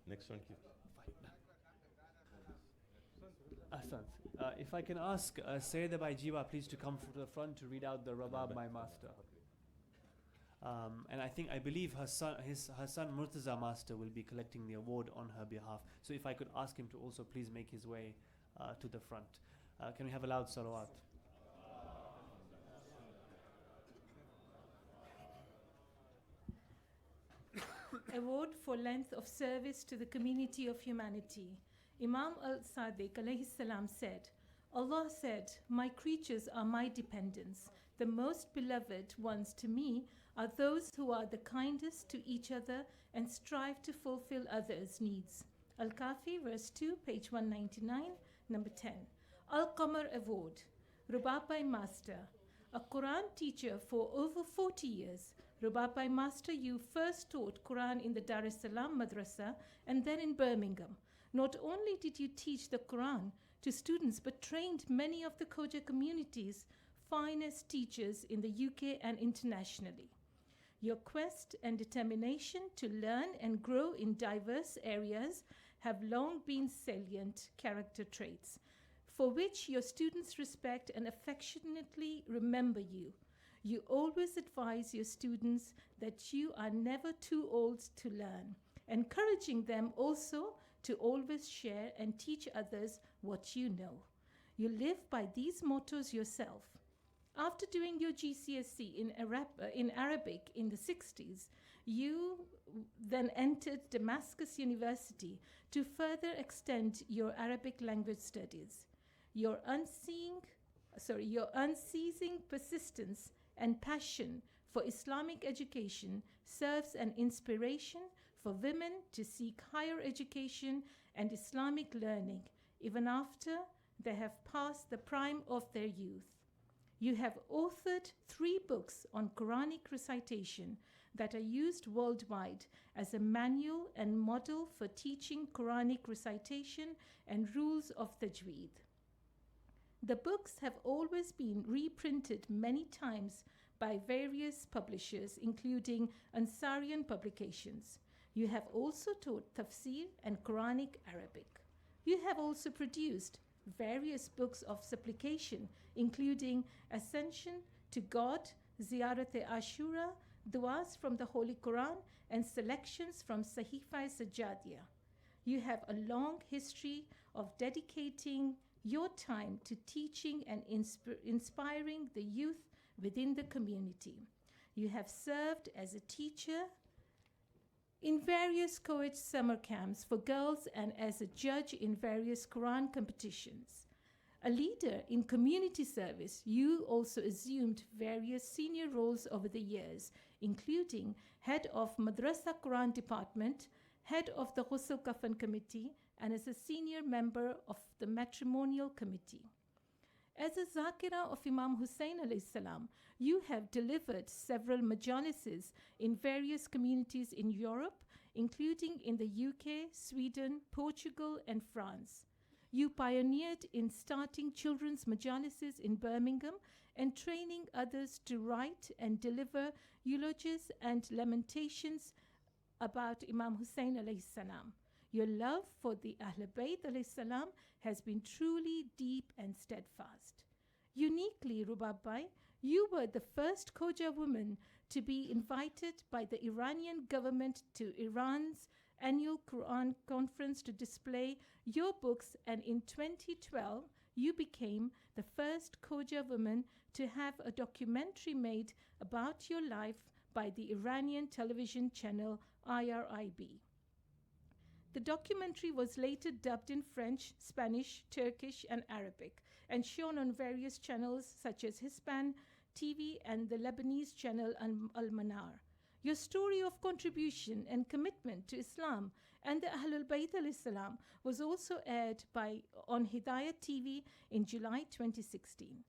Next one, please. Ahsan. If I can ask Sayyida Bai Jiwa please to come to the front to read out the Rubab, my master. And I believe her son Murtaza Master will be collecting the award on her behalf. So if I could ask him to also please make his way to the front. Can we have a loud salawat? Award for length of service to the community of humanity. Imam al-Sadiq alayhi salam said, Allah said, my creatures are my dependents. The most beloved ones to me are those who are the kindest to each other and strive to fulfill others' needs. Al-Kafi, verse 2, page 199, number 10. Al-Qamar Award. Rubab by Master. A Quran teacher for over 40 years. Rubab by Master, you first taught Quran in the Dar es Salaam Madrasa and then in Birmingham. Not only did you teach the Quran to students, but trained many of the Khoja community's finest teachers in the UK and internationally. Your quest and determination to learn and grow in diverse areas have long been salient character traits, for which your students respect and affectionately remember you. You always advise your students that you are never too old to learn, encouraging them also to always share and teach others what you know. You live by these mottos yourself. After doing your GCSE in Arabic in the 60s, you then entered Damascus University to further extend your Arabic language studies. Your unceasing persistence and passion for Islamic education serves an inspiration for women to seek higher education and Islamic learning, even after they have passed the prime of their youth. You have authored 3 books on Quranic recitation that are used worldwide as a manual and model for teaching Quranic recitation and rules of tajweed. The books have always been reprinted many times by various publishers, including Ansarian publications. You have also taught tafsir and Quranic Arabic. You have also produced various books of supplication, including Ascension to God, Ziyarat-e Ashura, Duas from the Holy Quran, and selections from Sahifa Sajjadiyah. You have a long history of dedicating your time to teaching and inspiring the youth within the community. You have served as a teacher in various co-ed summer camps for girls and as a judge in various Quran competitions. A leader in community service, you also assumed various senior roles over the years, including head of Madrasa Quran department, head of the Ghusl Kafan committee, and as a senior member of the matrimonial committee. As a Zakira of Imam Hussein alayhi salam, you have delivered several majalises in various communities in Europe, including in the UK, Sweden, Portugal, and France. You pioneered in starting children's majalises in Birmingham and training others to write and deliver eulogies and lamentations about Imam Hussein alayhi salam. Your love for the Ahl Bayt alayhi salam has been truly deep and steadfast. Uniquely, Rubab Bai, you were the first Khoja woman to be invited by the Iranian government to Iran's annual Quran conference to display your books, and in 2012, you became the first Khoja woman to have a documentary made about your life by the Iranian television channel IRIB. The documentary was later dubbed in French, Spanish, Turkish, and Arabic, and shown on various channels such as Hispan TV and the Lebanese channel Al-Manar. Your story of contribution and commitment to Islam and the Ahlul Bayt alayhi salam was also aired on Hidayat TV in July 2016.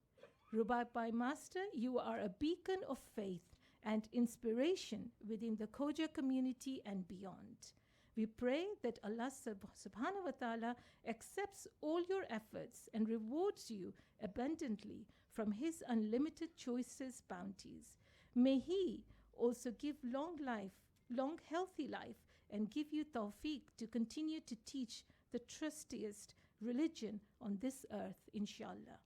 Rubab Bai Master, you are a beacon of faith and inspiration within the Khoja community and beyond. We pray that Allah subhanahu wa ta'ala accepts all your efforts and rewards you abundantly from His unlimited choices, bounties. May He also give long healthy life and give you tawfiq to continue to teach the trustiest religion on this earth, inshallah.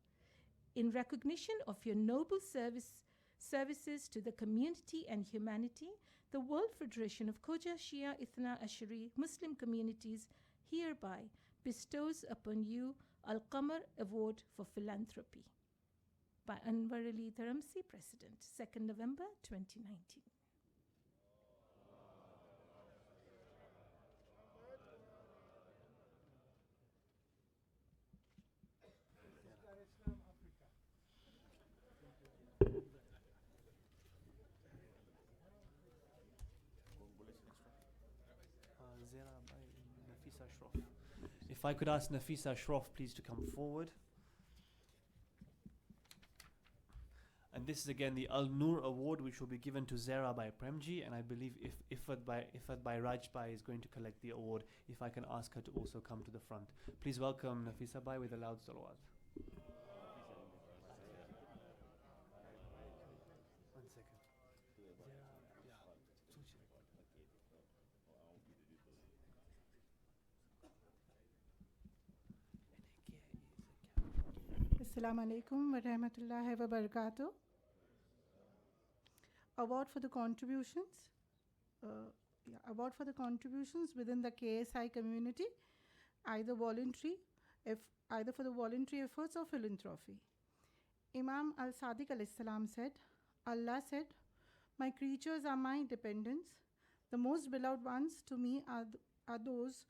In recognition of your noble services to the community and humanity, the World Federation of Khoja Shia Ithna Ashari Muslim Communities hereby bestows upon you Al-Qamar Award for Philanthropy. By Anwar Ali Dharamsi, President, 2nd November 2019. Zehra by Nafisa Shroff. If I could ask Nafisa Shroff please to come forward. And this is again the Al-Nur award, which will be given to Zehra by Premji, and I believe if Ifat by Rajbai is going to collect the award, if I can ask her to also come to the front. Please welcome Nafisa Bai with a loud salawat. One second. Assalamu alaikum wa rahmatullahi wa barakatuh. Award for the contributions. Award for the contributions within the KSI community, either for the voluntary efforts or philanthropy. Imam al-Sadiq alayhi salam said, Allah said, "My creatures are my dependents. The most beloved ones to me are those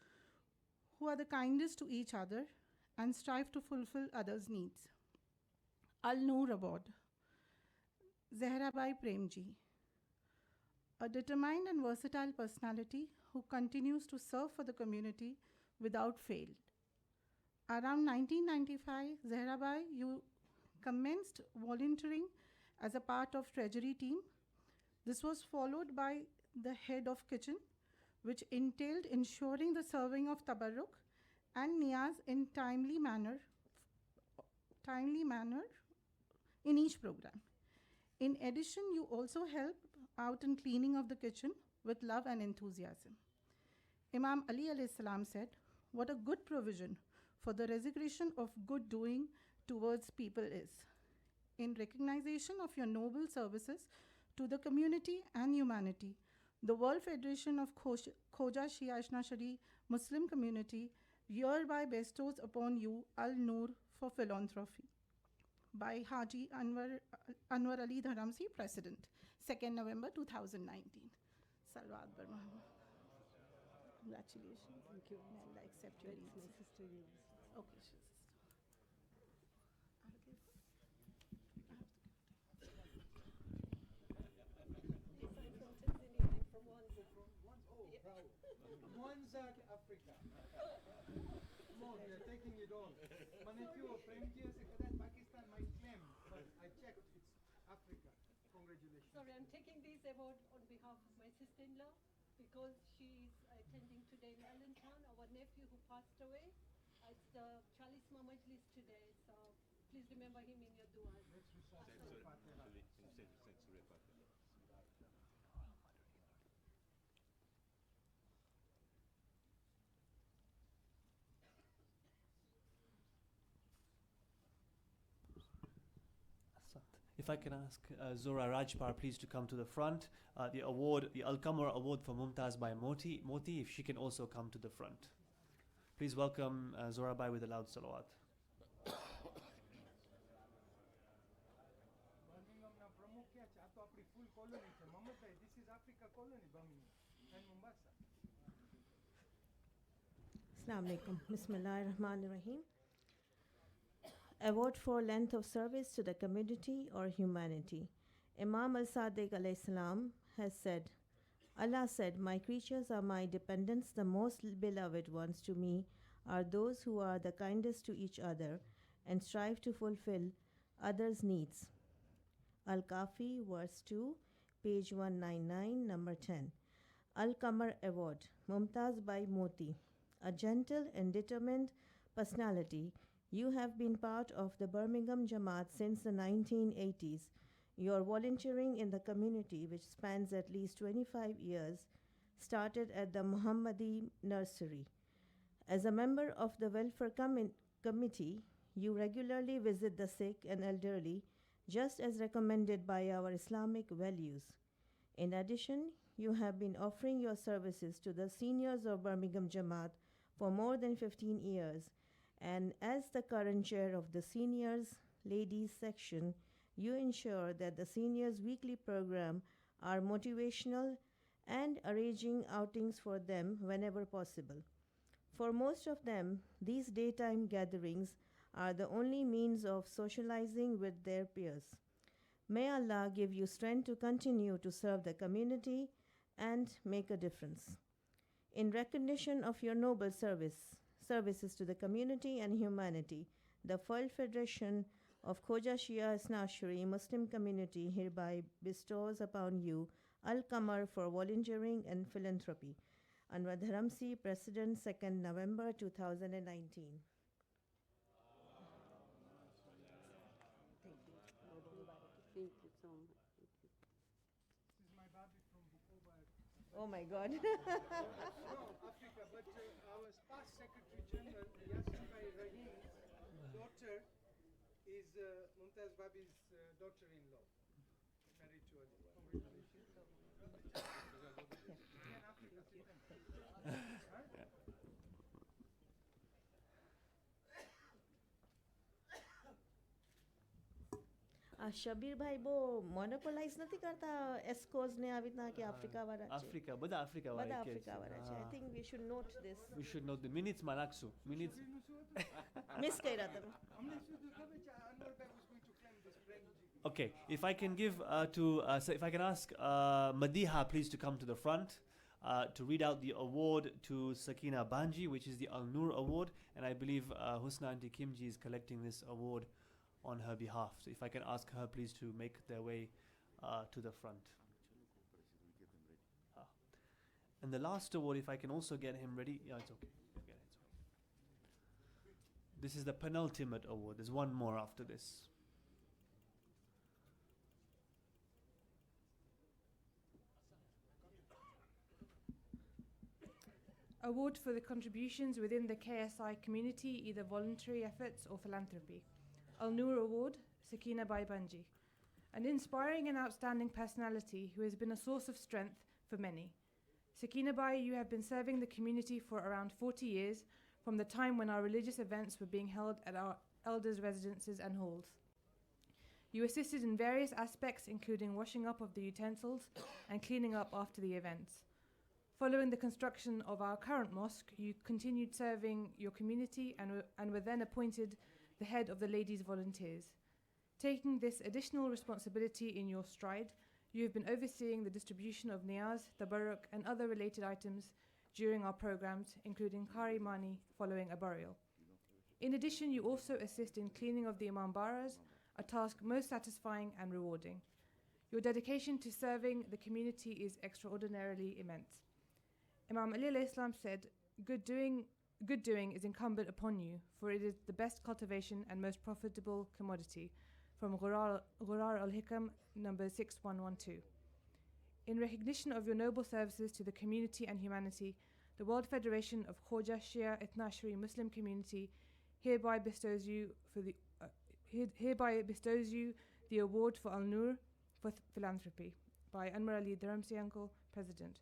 who are the kindest to each other and strive to fulfill others' needs." Al-Nur Award. Zehra by Premji. A determined and versatile personality who continues to serve for the community without fail. Around 1995, Zehra Bai, you commenced volunteering as a part of Treasury team. This was followed by the head of kitchen, which entailed ensuring the serving of tabarruk and niyaz in timely manner in each program. In addition, you also help out in cleaning of the kitchen with love and enthusiasm. Imam Ali alayhi salam said, "What a good provision for the resignation of good doing towards people is." In recognition of your noble services to the community and humanity, the World Federation of Khoja Shia Ithna Ashari Muslim Community hereby bestows upon you Al-Nur for philanthropy. By Haji Anwar Ali Dharamsi, President, 2nd November 2019. Salawat bar Muhammad. Congratulations. Thank you. May Allah accept your deeds. Okay, sister. Wanza, Africa. No, they're taking it all. Manekyo, Premji, Pakistan might claim, but I checked, it's Africa. Congratulations. Sorry, I'm taking this award on behalf of my sister-in-law because she is attending today in Allentown, our nephew who passed away. It's the Chalisma Majlis today, so please remember him in your du'as. Let's recite Surah Fatiha. If I can ask Zora Rajpar please to come to the front. The Al-Qamar award for Mumtaz by Moti, if she can also come to the front. Please welcome Zora Bai with a loud salawat. This is Africa colony, Birmingham and Mombasa. Assalamu alaikum. Bismillahirrahmanirrahim. Award for length of service to the community or humanity. Imam al-Sadiq alayhi salam has said, Allah said, "My creatures are my dependents, the most beloved ones to me are those who are the kindest to each other and strive to fulfill others' needs." Al-Kafi, verse 2, page 199, number 10. Al-Qamar Award, Mumtaz by Moti. A gentle and determined personality, you have been part of the Birmingham Jamaat since the 1980s. Your volunteering in the community, which spans at least 25 years, started at the Mohammedi nursery. As a member of the welfare committee, you regularly visit the sick and elderly, just as recommended by our Islamic values. In addition, you have been offering your services to the seniors of Birmingham Jamaat for more than 15 years, and as the current chair of the seniors ladies section, you ensure that the seniors weekly program are motivational and arranging outings for them whenever possible. For most of them, these daytime gatherings are the only means of socializing with their peers. May Allah give you strength to continue to serve the community and make a difference. In recognition of your noble services to the community and humanity, the World Federation of Khoja Shia Isnashri Muslim Community hereby bestows upon you Al-Qamar for volunteering and philanthropy. Anwar Dharamsi, President, 2nd November 2019. Thank you so much. Thank you. This is my baby from Bukoba. Oh my God. No, Africa, but our past Secretary General, Yasin Bhai Rahim's daughter is Mumtaz Babi's daughter-in-law. Married to us. Congratulations. In Africa, September. Huh? Shabir ભાઈ બહુ મોનોપોલાઇઝ નથી કરતા એસ્કોઝ ને આવી રીતના કે Africa વાળા છે Africa, બધા Africa બધા વાળા કે આફ્રિકા વાળા છે I think we should not this We should know the minutes Manaksu. Minutes. શબીરનું શું હતું? મિસ કર્યા તમે અમને શું હતું ખબર છે? Anwar Bhai was going to claim this Premji. Okay, if I can give so if I can ask Madiha please to come to the front to read out the award to Sukaina Bhanji, which is the Al-Nur award, and I believe Husna Aunty Kimji is collecting this award on her behalf. So if I can ask her please to make their way to the front. And the last award, if I can also get him ready. Yeah, it's okay. Okay, it's okay. This is the penultimate award. There's one more after this. Award for the contributions within the KSI community, either voluntary efforts or philanthropy. Al-Nur Award, Sukaina Bai Bhanji. An inspiring and outstanding personality who has been a source of strength for many. Sukaina Bai, you have been serving the community for around 40 years, from the time when our religious events were being held at our elders' residences and halls. You assisted in various aspects, including washing up of the utensils and cleaning up after the events. Following the construction of our current mosque, you continued serving your community and were then appointed the head of the Ladies Volunteers. Taking this additional responsibility in your stride, you have been overseeing the distribution of niyaz, tabarruk and other related items during our programs, including Kari Mani following a burial. In addition, you also assist in cleaning of the Imam Baras, a task most satisfying and rewarding. Your dedication to serving the community is extraordinarily immense. Imam Ali alayhi salam said, Good doing is incumbent upon you, for it is the best cultivation and most profitable commodity. From Ghurar al-Hikam, number 6112. In recognition of your noble services to the community and humanity, the World Federation of Khoja Shia Itnashri Muslim Community hereby bestows you the award for Al-Nur for philanthropy by Anwar Ali Dharamsi Uncle, President.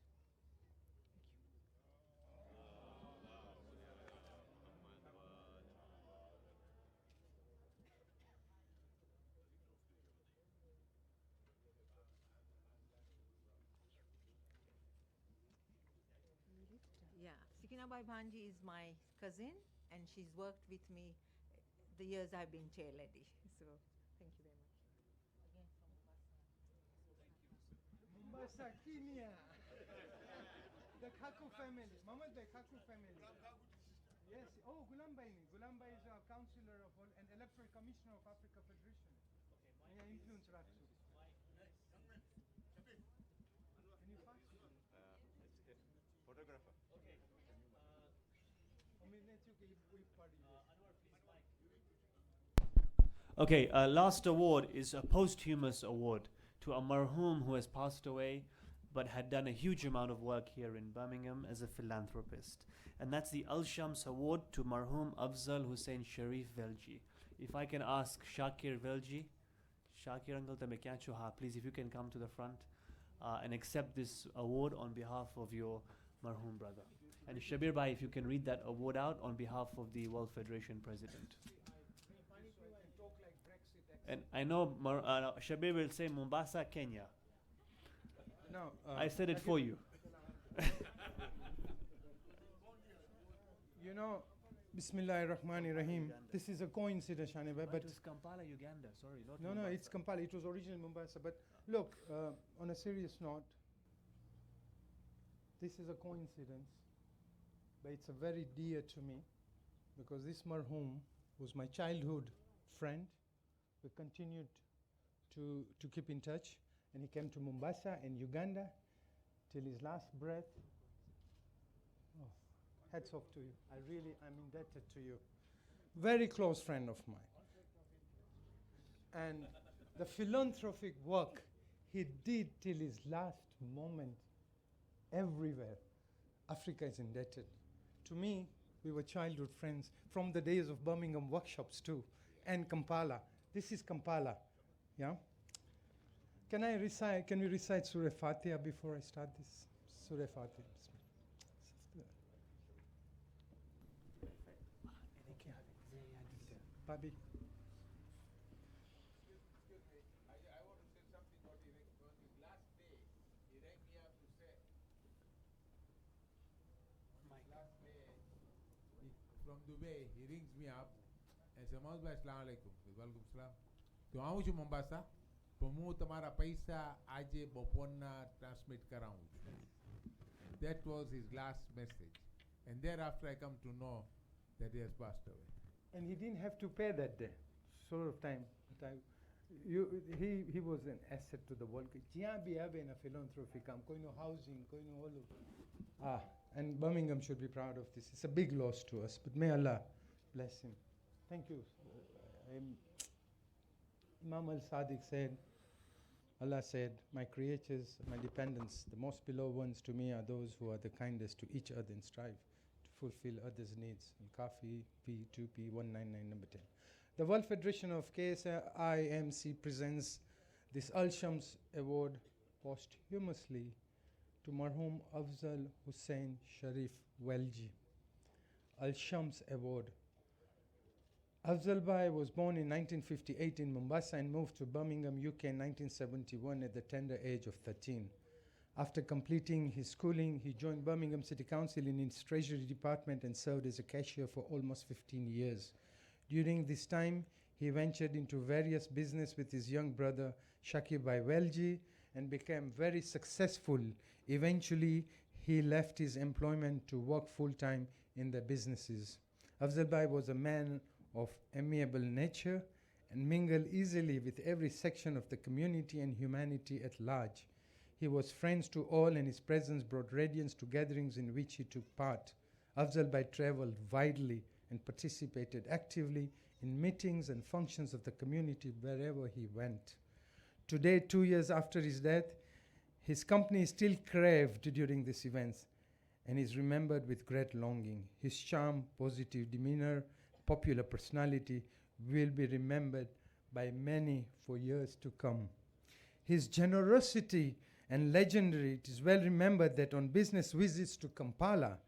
Yeah, Sukaina Bai Bhanji is my cousin, and she's worked with me the years I've been chair lady. So, thank you very much. Again from Mombasa, Kenya. The Kaku family. Mohammed Bhai, Kaku family. Yes. Oh, Gulam Bhai. Gulam Bhai is a councillor of and electoral commissioner of Africa Federation. Yeah, influence Raksu. Can you pass it? Photographer. Okay, last award is a posthumous award to a Marhum who has passed away. but had done a huge amount of work here in Birmingham as a philanthropist. And that's the Al-Shams Award to Marhum Afzal Hussein Sharif Velji. If I can ask Shakir Velji, Shakir uncle tame kya chuha, please if you can come to the front and accept this award on behalf of your Marhum brother. And Shabir Bhai, if you can read that award out on behalf of the World Federation President. And I know Shabir will say Mombasa, Kenya. No, I said it for you. You know, Bismillahir Rahmanir Rahim. This is a coincidence, Shanibhai, but it is Kampala, Uganda. Sorry, not no, Mombasa. it's Kampala. It was originally Mombasa. But look, on a serious note, this is a coincidence, but it's a very dear to me because this marhum was my childhood friend. We continued to keep in touch, and he came to Mombasa and Uganda till his last breath. Oh, hats off to you. I'm indebted to you. Very close friend of mine. And the philanthropic work he did till his last moment everywhere. Africa is indebted. To me, we were childhood friends from the days of Birmingham workshops too, and Kampala. This is Kampala, yeah? Can we recite Surah Fatiha before I start this? Surah Fatiha. Babi. I want to say something on his last day. He rang me up to say, on his last day, from Dubai, he rings me up and says, Mohmedali, Assalamu alaikum. Walaikum salam. तो आऊँ जो Mombasa, Pammo तुम्हारा पैसा आजे बपोना transmit कराऊँ. That was his last message, and thereafter I come to know that he has passed away. And he didn't have to pay that day, sort of time. But he was an asset to the world. Jiyan bhi have in a philanthropy kam, koi no housing, koi no all. And Birmingham should be proud of this. It's a big loss to us, but may Allah bless him. Thank you. Imam al-Sadiq said, Allah said, my creatures, my dependents, the most beloved ones to me are those who are the kindest to each other and strive to fulfill others' needs. And Kafi P2P 199 number 10. The World Federation of KSIMC presents this Al-Shams Award posthumously to Marhum Afzal Hussein Sharif Velji. Al-Shams Award. Afzal Bhai was born in 1958 in Mombasa and moved to Birmingham, UK in 1971 at the tender age of 13. After completing his schooling, he joined Birmingham City Council in its Treasury Department and served as a cashier for almost 15 years. During this time, he ventured into various business with his young brother Shakir Bhai Velji and became very successful. Eventually, he left his employment to work full-time in the businesses. Afzal Bhai was a man of amiable nature and mingled easily with every section of the community and humanity at large. He was friends to all, and his presence brought radiance to gatherings in which he took part. Afzal Bhai traveled widely and participated actively in meetings and functions of the community wherever he went. Today, 2 years after his death, his company is still craved during these events and is remembered with great longing. His charm, positive demeanor, popular personality will be remembered by many for years to come. His generosity and legendary, it is well remembered that on business visits to Kampala,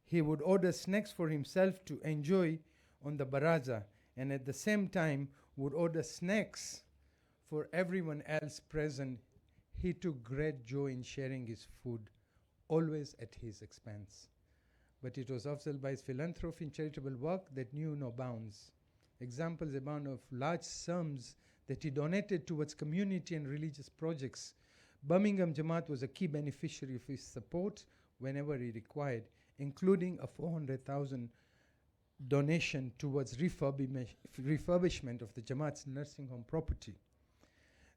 he would order snacks for himself to enjoy on the baraza, and at the same time would order snacks for everyone else present. He took great joy in sharing his food, always at his expense. But it was Afzal Bhai's philanthropy and charitable work that knew no bounds. Examples abound of large sums that he donated towards community and religious projects. Birmingham Jamaat was a key beneficiary of his support whenever he required, including a 400,000 donation towards refurbishment of the Jamaat's nursing home property.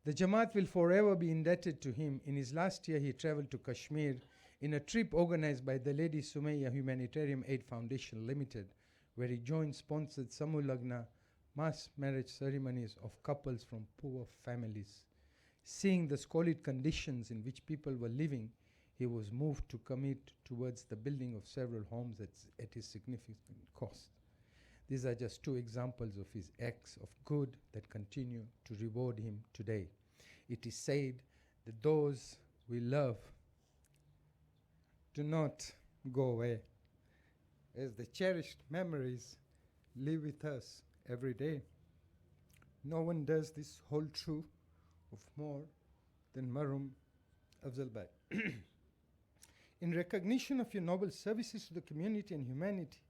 The Jamaat will forever be indebted to him. In his last year, he traveled to Kashmir in a trip organized by the Lady Sumaya Humanitarian Aid Foundation Limited, where he joined sponsored Samulagna mass marriage ceremonies of couples from poor families. Seeing the squalid conditions in which people were living, he was moved to commit towards the building of several homes at his significant cost. These are just two examples of his acts of good that continue to reward him today. It is said that those we love do not go away, as the cherished memories live with us every day. No one does this hold true of more than Marhum Afzal Bhai. In recognition of your noble services to the community and humanity,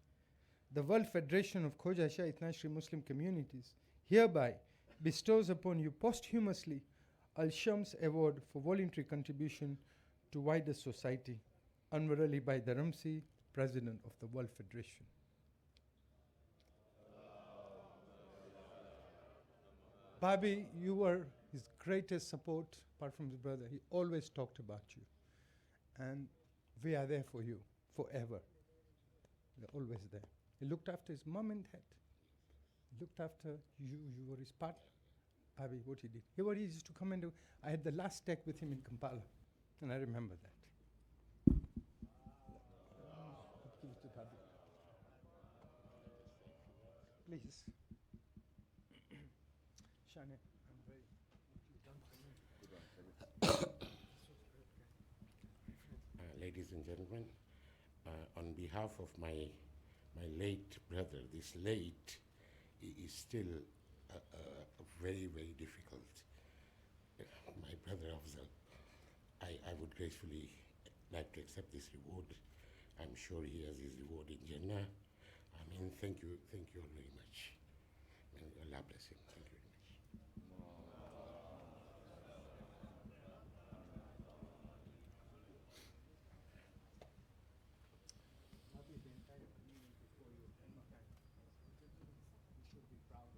the World Federation of Khoja Itnashri Muslim Communities hereby bestows upon you posthumously Al-Shams Award for voluntary contribution to wider society, Anwar Ali Bhai Dharamsi, President of the World Federation. Babi, you were his greatest support, apart from his brother. He always talked about you. And we are there for you forever. We're always there. He looked after his mom and dad. He looked after you. You were his partner. Babi, what he did. He used to come and do. I had the last deck with him in Kampala, and I remember that. Give it to Babi. Please. Shane, I'm very. Ladies and gentlemen, on behalf of my late brother, this late is still very, very difficult. My brother Afzal, I would gracefully like to accept this reward. I'm sure he has his reward in Jannah. I mean, thank you all very much. May Allah bless him. Thank you very much. The entire community for you. We should be proud.